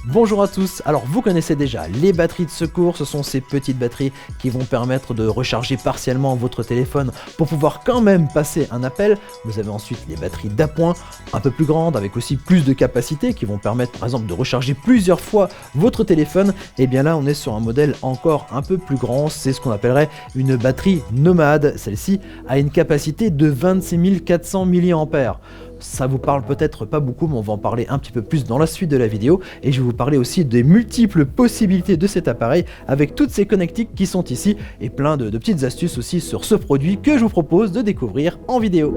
Bonjour à tous, alors vous connaissez déjà les batteries de secours, ce sont ces petites batteries qui vont permettre de recharger partiellement votre téléphone pour pouvoir quand même passer un appel. Vous avez ensuite les batteries d'appoint, un peu plus grandes avec aussi plus de capacité qui vont permettre par exemple de recharger plusieurs fois votre téléphone. Et bien là on est sur un modèle encore un peu plus grand, c'est ce qu'on appellerait une batterie nomade. Celle-ci a une capacité de 26 400 mAh. Ça vous parle peut-être pas beaucoup, mais on va en parler un petit peu plus dans la suite de la vidéo. Et je vais vous parler aussi des multiples possibilités de cet appareil avec toutes ces connectiques qui sont ici et plein de petites astuces aussi sur ce produit que je vous propose de découvrir en vidéo.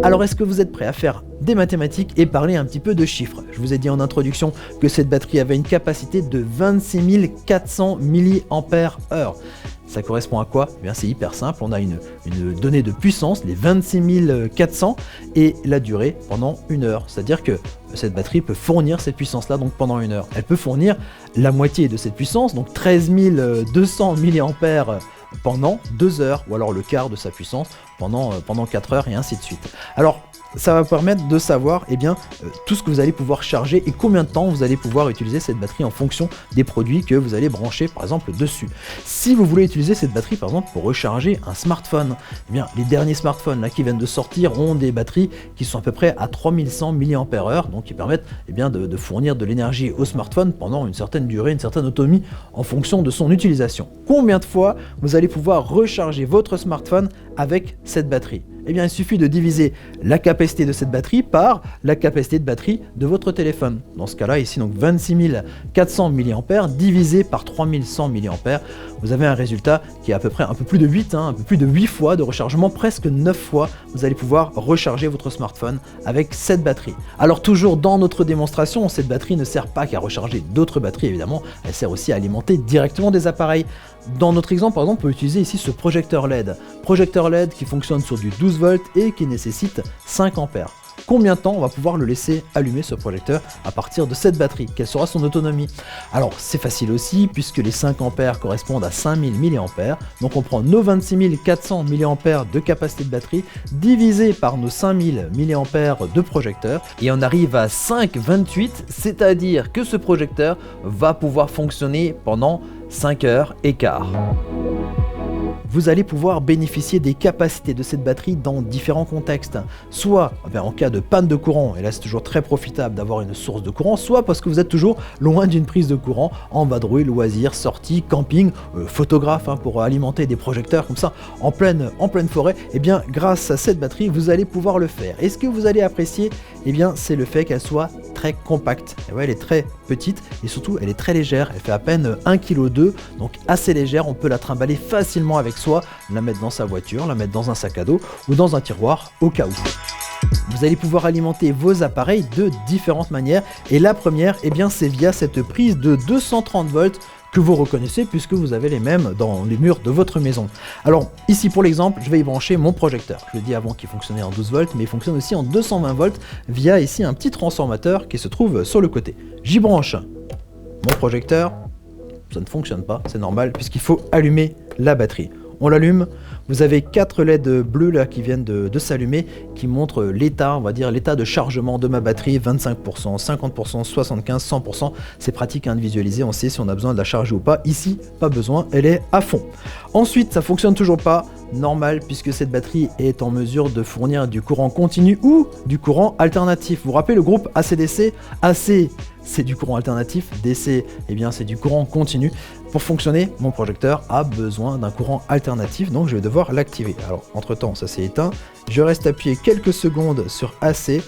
Alors est-ce que vous êtes prêts à faire des mathématiques et parler un petit peu de chiffres? Je vous ai dit en introduction que cette batterie avait une capacité de 26 400 mAh. Ça correspond à quoi? Eh bien c'est hyper simple, on a une donnée de puissance, les 26 400 et la durée pendant 1 heure. C'est-à-dire que cette batterie peut fournir cette puissance-là donc pendant 1 heure. Elle peut fournir la moitié de cette puissance, donc 13 200 mAh pendant 2 heures, ou alors le quart de sa puissance pendant 4 heures et ainsi de suite. Alors ça va permettre de savoir tout ce que vous allez pouvoir charger et combien de temps vous allez pouvoir utiliser cette batterie en fonction des produits que vous allez brancher par exemple dessus. Si vous voulez utiliser cette batterie par exemple pour recharger un smartphone, les derniers smartphones là, qui viennent de sortir ont des batteries qui sont à peu près à 3100 mAh, donc qui permettent de fournir de l'énergie au smartphone pendant une certaine durée, une certaine autonomie en fonction de son utilisation. Combien de fois vous allez pouvoir recharger votre smartphone avec cette batterie? Eh bien, il suffit de diviser la capacité de cette batterie par la capacité de batterie de votre téléphone. Dans ce cas-là, ici, donc 26 400 mAh divisé par 3100 mAh, vous avez un résultat qui est à peu près un peu plus de 8 fois de rechargement, presque 9 fois, vous allez pouvoir recharger votre smartphone avec cette batterie. Alors toujours dans notre démonstration, cette batterie ne sert pas qu'à recharger d'autres batteries évidemment, elle sert aussi à alimenter directement des appareils. Dans notre exemple, par exemple, on peut utiliser ici ce projecteur LED. Projecteur LED qui fonctionne sur du 12 volts et qui nécessite 5 ampères. Combien de temps on va pouvoir le laisser allumer ce projecteur à partir de cette batterie? Quelle sera son autonomie? Alors c'est facile aussi puisque les 5 ampères correspondent à 5000 mAh. Donc on prend nos 26 400 mAh de capacité de batterie divisé par nos 5000 mAh de projecteur et on arrive à 5,28, c'est-à-dire que ce projecteur va pouvoir fonctionner pendant 5 heures et quart. Vous allez pouvoir bénéficier des capacités de cette batterie dans différents contextes. Soit en cas de panne de courant, et là c'est toujours très profitable d'avoir une source de courant, soit parce que vous êtes toujours loin d'une prise de courant, en vadrouille, loisirs, sortie, camping, photographe pour alimenter des projecteurs comme ça en pleine forêt. Et bien grâce à cette batterie, vous allez pouvoir le faire. Et ce que vous allez apprécier, c'est le fait qu'elle soit très compacte. Et ouais, elle est très petite et surtout elle est très légère. Elle fait à peine 1,2 kg, donc assez légère. On peut la trimballer facilement avec soi, la mettre dans sa voiture, la mettre dans un sac à dos ou dans un tiroir au cas où. Vous allez pouvoir alimenter vos appareils de différentes manières et la première, c'est via cette prise de 230 volts que vous reconnaissez puisque vous avez les mêmes dans les murs de votre maison. Alors ici pour l'exemple, je vais y brancher mon projecteur. Je l'ai dit avant qu'il fonctionnait en 12 volts, mais il fonctionne aussi en 220 volts via ici un petit transformateur qui se trouve sur le côté. J'y branche mon projecteur, ça ne fonctionne pas, c'est normal puisqu'il faut allumer la batterie. On l'allume, vous avez 4 LED bleus là qui viennent de s'allumer, qui montrent l'état, on va dire l'état de chargement de ma batterie, 25%, 50%, 75%, 100%. C'est pratique de visualiser, on sait si on a besoin de la charger ou pas. Ici, pas besoin, elle est à fond. Ensuite, ça fonctionne toujours pas, normal puisque cette batterie est en mesure de fournir du courant continu ou du courant alternatif. Vous vous rappelez le groupe AC/DC? AC, c'est du courant alternatif, DC, c'est du courant continu. Pour fonctionner, mon projecteur a besoin d'un courant alternatif, donc je vais devoir l'activer. Alors, entre temps, ça s'est éteint. Je reste appuyé quelques secondes sur AC.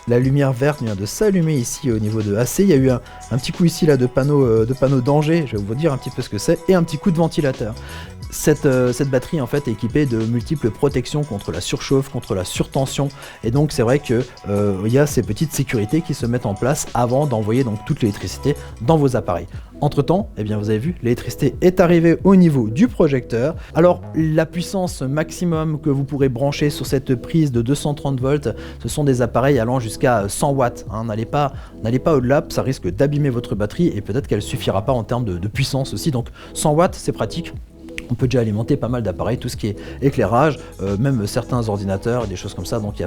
La lumière verte vient de s'allumer ici au niveau de AC. Il y a eu un petit coup ici là de panneau danger, je vais vous dire un petit peu ce que c'est, et un petit coup de ventilateur. Cette batterie en fait est équipée de multiples protections contre la surchauffe, contre la surtension, et donc c'est vrai que y a ces petites sécurités qui se mettent en place avant d'envoyer donc toute l'électricité dans vos appareils. Entre temps, vous avez vu, l'électricité est arrivée au niveau du projecteur. Alors la puissance maximum que vous pourrez brancher sur cette prise de 230 volts, ce sont des appareils allant jusqu'à 100 watts. N'allez pas au-delà, ça risque d'abîmer votre batterie et peut-être qu'elle suffira pas en termes de puissance aussi. Donc 100 watts, c'est pratique. On peut déjà alimenter pas mal d'appareils, tout ce qui est éclairage, même certains ordinateurs, des choses comme ça, donc il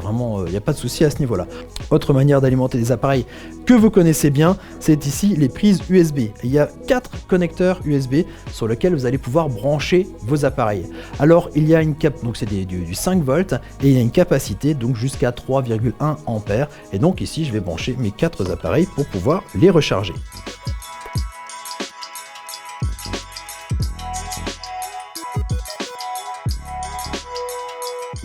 n'y a pas de souci à ce niveau-là. Autre manière d'alimenter des appareils que vous connaissez bien, c'est ici les prises USB. Il y a 4 connecteurs USB sur lesquels vous allez pouvoir brancher vos appareils. Alors il y a une donc c'est du 5 volts et il y a une capacité donc jusqu'à 3,1 ampères. Et donc ici je vais brancher mes 4 appareils pour pouvoir les recharger.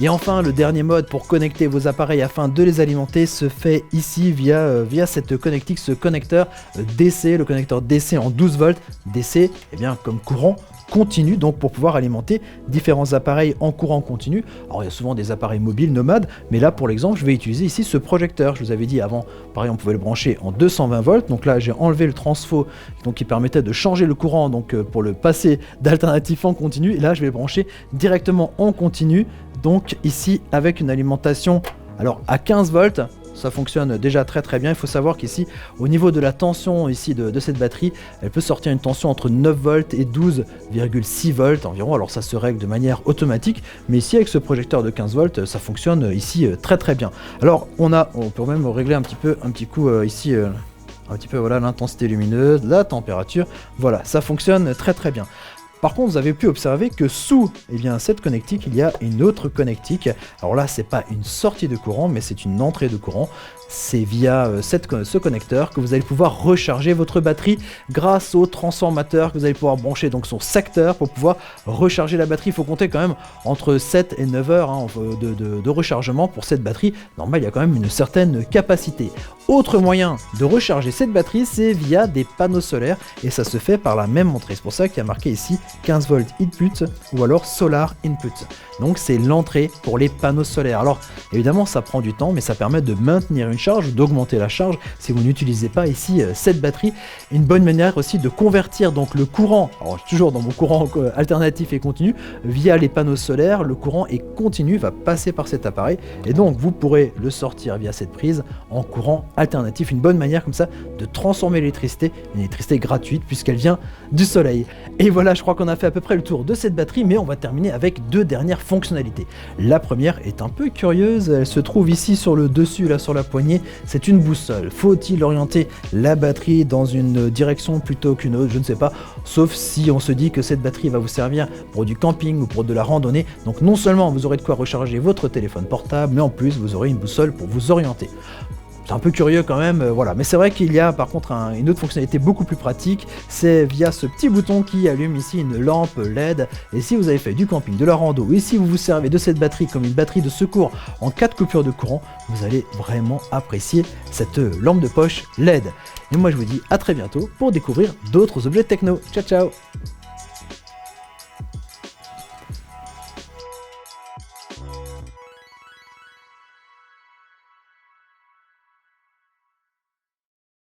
Et enfin, le dernier mode pour connecter vos appareils afin de les alimenter se fait ici via cette connectique, ce connecteur DC, le connecteur DC en 12 volts, DC, eh bien, comme courant continu, donc pour pouvoir alimenter différents appareils en courant continu. Alors il y a souvent des appareils mobiles nomades, mais là pour l'exemple je vais utiliser ici ce projecteur. Je vous avais dit avant, par exemple on pouvait le brancher en 220 volts, donc là j'ai enlevé le transfo donc qui permettait de changer le courant donc pour le passer d'alternatif en continu, et là je vais le brancher directement en continu, donc ici avec une alimentation alors à 15 volts. Ça fonctionne déjà très bien. Il faut savoir qu'ici, au niveau de la tension ici de cette batterie, elle peut sortir une tension entre 9 volts et 12,6 volts environ. Alors ça se règle de manière automatique, mais ici avec ce projecteur de 15 volts, ça fonctionne ici très bien. Alors on peut même régler un petit coup ici. Un petit peu voilà l'intensité lumineuse, la température. Voilà, ça fonctionne très bien. Par contre, vous avez pu observer que sous cette connectique, il y a une autre connectique. Alors là, c'est pas une sortie de courant, mais c'est une entrée de courant. C'est via ce connecteur que vous allez pouvoir recharger votre batterie grâce au transformateur que vous allez pouvoir brancher donc son secteur pour pouvoir recharger la batterie. Il faut compter quand même entre 7 et 9 heures de rechargement pour cette batterie. Normal, il y a quand même une certaine capacité. Autre moyen de recharger cette batterie, c'est via des panneaux solaires et ça se fait par la même entrée. C'est pour ça qu'il y a marqué ici 15 volts input ou alors solar input. Donc c'est l'entrée pour les panneaux solaires. Alors évidemment ça prend du temps, mais ça permet de maintenir une charge, d'augmenter la charge si vous n'utilisez pas ici cette batterie. Une bonne manière aussi de convertir donc le courant, alors toujours dans mon courant alternatif et continu, via les panneaux solaires, le courant est continu, va passer par cet appareil et donc vous pourrez le sortir via cette prise en courant alternatif. Une bonne manière comme ça de transformer l'électricité, une électricité gratuite puisqu'elle vient du soleil. Et voilà, je crois qu'on a fait à peu près le tour de cette batterie, mais on va terminer avec 2 dernières fonctionnalités. La première est un peu curieuse, elle se trouve ici sur le dessus, là sur la poignée, c'est une boussole. Faut-il orienter la batterie dans une direction plutôt qu'une autre? Je ne sais pas, sauf si on se dit que cette batterie va vous servir pour du camping ou pour de la randonnée. Donc non seulement vous aurez de quoi recharger votre téléphone portable, mais en plus vous aurez une boussole pour vous orienter. C'est un peu curieux quand même, voilà. Mais c'est vrai qu'il y a par contre une autre fonctionnalité beaucoup plus pratique, c'est via ce petit bouton qui allume ici une lampe LED. Et si vous avez fait du camping, de la rando, et si vous vous servez de cette batterie comme une batterie de secours en cas de coupure de courant, vous allez vraiment apprécier cette lampe de poche LED. Et moi je vous dis à très bientôt pour découvrir d'autres objets techno. Ciao ciao.